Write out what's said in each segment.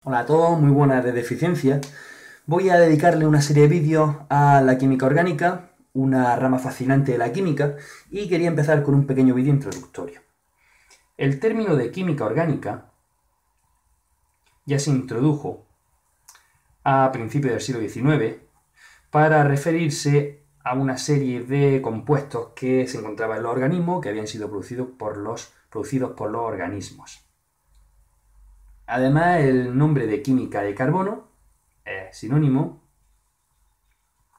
Hola a todos, muy buenas de Eficiencia. Voy a dedicarle una serie de vídeos a la química orgánica, una rama fascinante de la química, y quería empezar con un pequeño vídeo introductorio. El término de química orgánica ya se introdujo a principios del siglo XIX para referirse a una serie de compuestos que se encontraban en los organismos que habían sido producidos por los organismos. Además, el nombre de química de carbono es sinónimo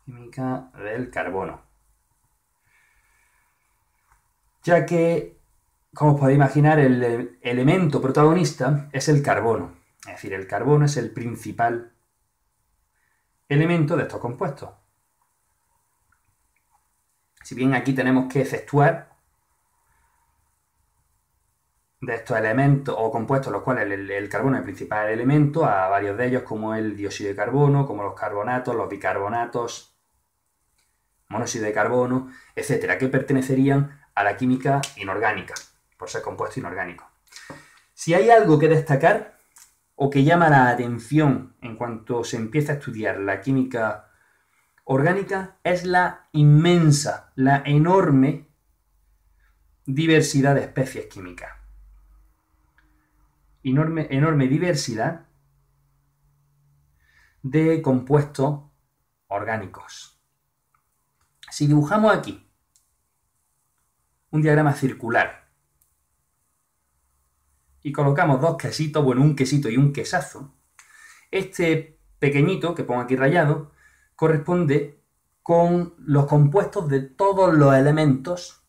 química del carbono, ya que, como os podéis imaginar, el elemento protagonista es el carbono. Es decir, el carbono es el principal elemento de estos compuestos. Si bien aquí tenemos que exceptuar de estos elementos o compuestos, los cuales el carbono es el principal elemento, a varios de ellos, como el dióxido de carbono, como los carbonatos, los bicarbonatos, monóxido de carbono, etcétera, que pertenecerían a la química inorgánica, por ser compuestos inorgánicos. Si hay algo que destacar o que llama la atención en cuanto se empieza a estudiar la química orgánica, es la inmensa, la enorme diversidad de especies químicas. Enorme diversidad de compuestos orgánicos. Si dibujamos aquí un diagrama circular y colocamos dos quesitos, bueno, un quesito y un quesazo, este pequeñito que pongo aquí rayado corresponde con los compuestos de todos los elementos,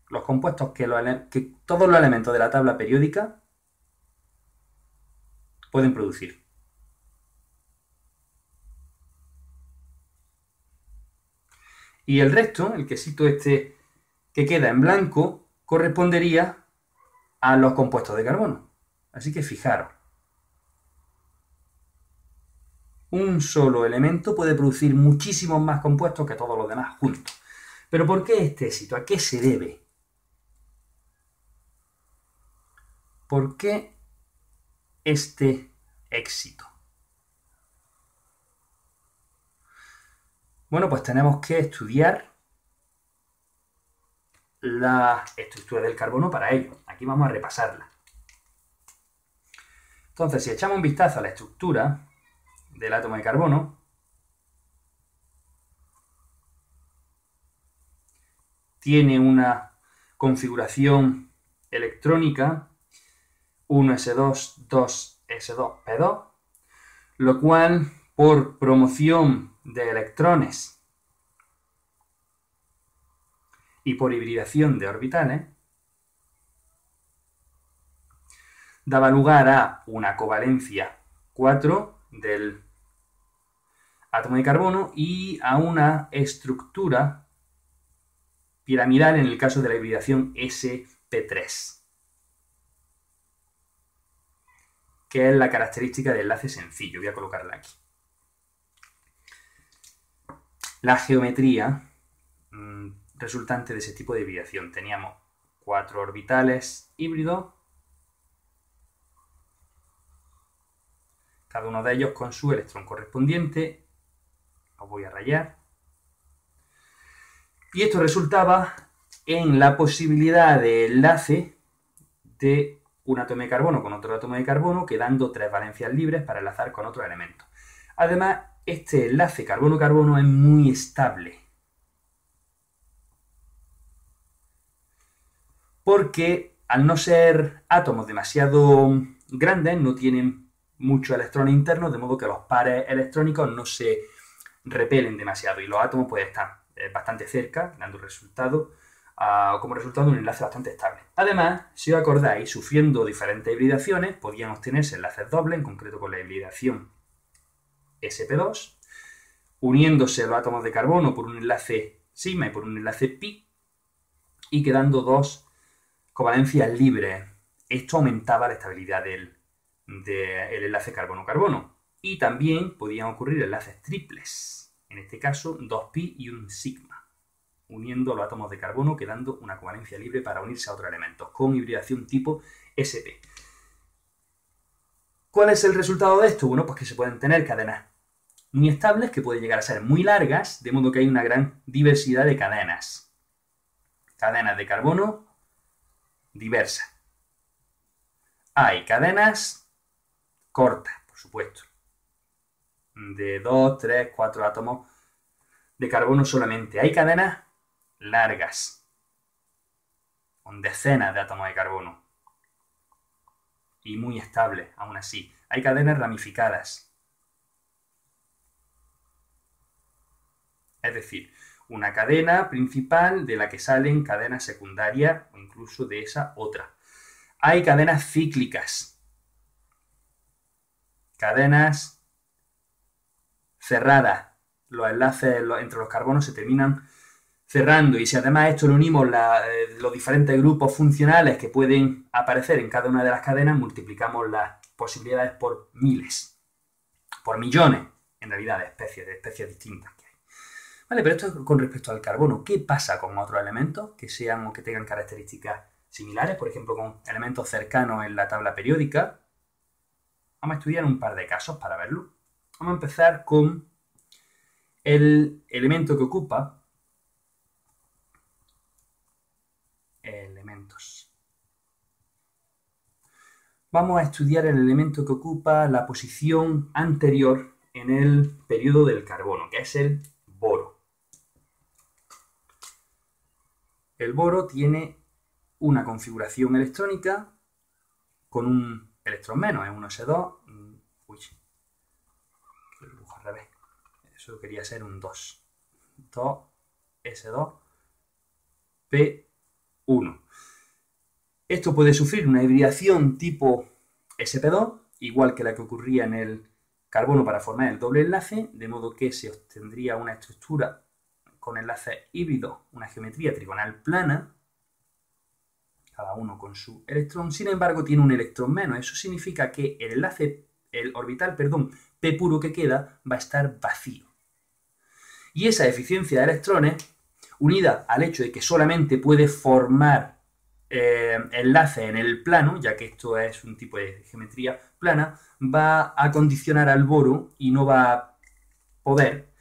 los compuestos que todos los elementos de la tabla periódica pueden producir. Y el resto, el quesito este que queda en blanco, correspondería a los compuestos de carbono. Así que fijaros, un solo elemento puede producir muchísimos más compuestos que todos los demás juntos. ¿Pero por qué este éxito? ¿A qué se debe? ¿Por qué este éxito? Bueno, pues tenemos que estudiar la estructura del carbono para ello. Aquí vamos a repasarla. Entonces, si echamos un vistazo a la estructura del átomo de carbono, tiene una configuración electrónica 1s2, 2s2p2, lo cual, por promoción de electrones y por hibridación de orbitales, daba lugar a una covalencia 4 del átomo de carbono y a una estructura piramidal en el caso de la hibridación sp3, que es la característica de enlace sencillo. Voy a colocarla aquí. La geometría resultante de ese tipo de hibridación. Teníamos 4 orbitales híbridos, cada uno de ellos con su electrón correspondiente. Los voy a rayar. Y esto resultaba en la posibilidad de enlace de un átomo de carbono con otro átomo de carbono, quedando 3 valencias libres para enlazar con otros elementos. Además, este enlace carbono-carbono es muy estable, porque al no ser átomos demasiado grandes, no tienen muchos electrones internos, de modo que los pares electrónicos no se repelen demasiado y los átomos pueden estar bastante cerca, dando como resultado un enlace bastante estable. Además, si os acordáis, sufriendo diferentes hibridaciones, podían obtenerse enlaces dobles, en concreto con la hibridación sp2, uniéndose los átomos de carbono por un enlace sigma y por un enlace pi, y quedando 2 covalencias libres. Esto aumentaba la estabilidad del enlace carbono-carbono. Y también podían ocurrir enlaces triples, en este caso 2pi y un sigma, uniendo los átomos de carbono, quedando una covalencia libre para unirse a otros elementos, con hibridación tipo sp. ¿Cuál es el resultado de esto? Bueno, pues que se pueden tener cadenas muy estables, que pueden llegar a ser muy largas, de modo que hay una gran diversidad de cadenas. Cadenas de carbono diversas. Hay cadenas cortas, por supuesto, de 2, 3, 4 átomos de carbono solamente. Hay cadenas largas, con decenas de átomos de carbono, y muy estables, aún así. Hay cadenas ramificadas, es decir, una cadena principal de la que salen cadenas secundarias o incluso de esa otra. Hay cadenas cíclicas, cadenas cerradas. Los enlaces entre los carbonos se terminan cerrando, y si además a esto le unimos los diferentes grupos funcionales que pueden aparecer en cada una de las cadenas, multiplicamos las posibilidades por miles, por millones, en realidad, de especies distintas que hay. Vale, pero esto con respecto al carbono. ¿Qué pasa con otros elementos que sean o que tengan características similares? Por ejemplo, con elementos cercanos en la tabla periódica. Vamos a estudiar un par de casos para verlo. Vamos a empezar con el elemento que ocupa elementos. Vamos a estudiar el elemento que ocupa la posición anterior en el periodo del carbono, que es el boro. El boro tiene una configuración electrónica con un electrón menos, es un S2. Uy, que lo dibujo al revés. Eso quería ser un 2. 2, S2, P1. Esto puede sufrir una hibridación tipo sp2, igual que la que ocurría en el carbono para formar el doble enlace, de modo que se obtendría una estructura con enlaces híbridos, una geometría trigonal plana, cada uno con su electrón. Sin embargo, tiene un electrón menos. Eso significa que el orbital P puro que queda va a estar vacío. Y esa eficiencia de electrones, unida al hecho de que solamente puede formar enlaces en el plano, ya que esto es un tipo de geometría plana, va a condicionar al boro y no va a poder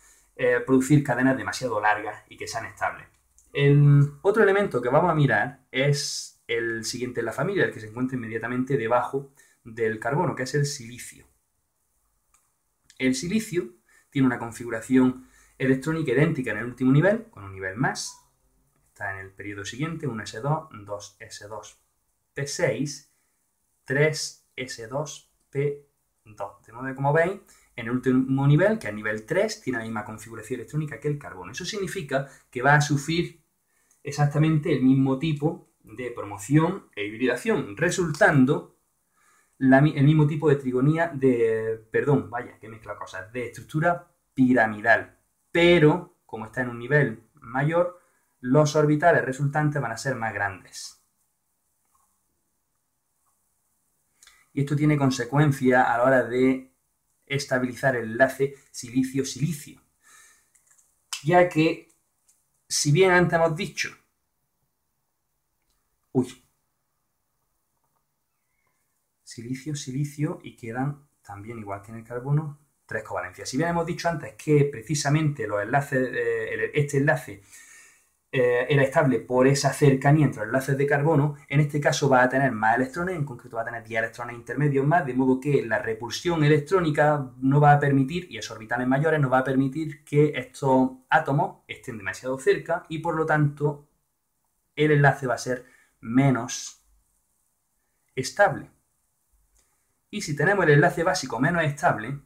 producir cadenas demasiado largas y que sean estables. El otro elemento que vamos a mirar es el siguiente en la familia, el que se encuentra inmediatamente debajo del carbono, que es el silicio. El silicio tiene una configuración electrónica idéntica en el último nivel, con un nivel más. Está en el periodo siguiente, 1s2, 2s2, P6, 3s2, P2. De modo que, como veis, en el último nivel, que es el nivel 3, tiene la misma configuración electrónica que el carbono. Eso significa que va a sufrir exactamente el mismo tipo de promoción e hibridación, resultando el mismo tipo de trigonía de estructura piramidal. Pero, como está en un nivel mayor, los orbitales resultantes van a ser más grandes. Y esto tiene consecuencias a la hora de estabilizar el enlace silicio-silicio, ya que, si bien antes hemos dicho silicio, y quedan también, igual que en el carbono, 3 covalencias. Si bien hemos dicho antes que precisamente los enlaces, este enlace era estable por esa cercanía entre los enlaces de carbono, en este caso va a tener más electrones, en concreto va a tener 10 electrones intermedios más, de modo que la repulsión electrónica no va a permitir, y esos orbitales mayores no va a permitir que estos átomos estén demasiado cerca, y por lo tanto el enlace va a ser menos estable. Y si tenemos el enlace básico menos estable,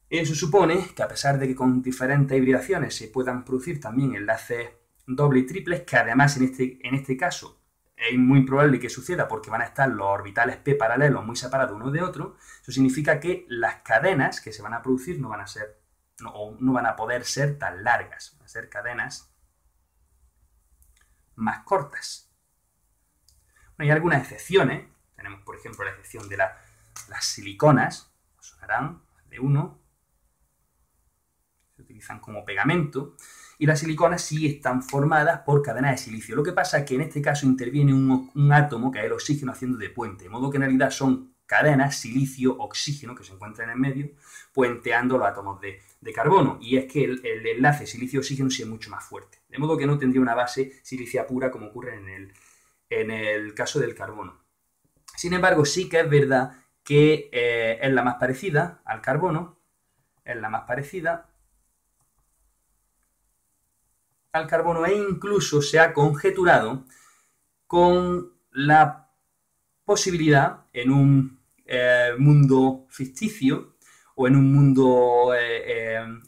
eso supone que, a pesar de que con diferentes hibridaciones se puedan producir también enlaces dobles y triples, que además en este caso es muy probable que suceda porque van a estar los orbitales p paralelos muy separados uno de otro, eso significa que las cadenas que se van a producir no van a poder ser tan largas, van a ser cadenas más cortas. Bueno, hay algunas excepciones. Tenemos, por ejemplo, la excepción de las siliconas, sonarán de uno, se utilizan como pegamento, y las siliconas sí están formadas por cadenas de silicio. Lo que pasa es que en este caso interviene un átomo, que es el oxígeno, haciendo de puente, de modo que en realidad son cadenas, silicio, oxígeno, que se encuentra en el medio, puenteando los átomos de carbono. Y es que el enlace silicio-oxígeno sí es mucho más fuerte. De modo que no tendría una base silicia pura como ocurre en el caso del carbono. Sin embargo, sí que es verdad que es la más parecida al carbono, es la más parecida al carbono, e incluso se ha conjeturado con la posibilidad en un mundo ficticio o en un mundo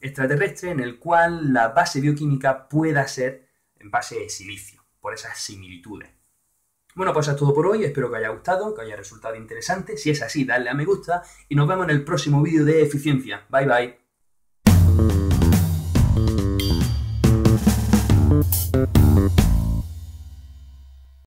extraterrestre en el cual la base bioquímica pueda ser en base de silicio, por esas similitudes. Bueno, pues eso es todo por hoy, espero que os haya gustado, que os haya resultado interesante. Si es así, dadle a me gusta y nos vemos en el próximo vídeo de eficiencia. Bye bye.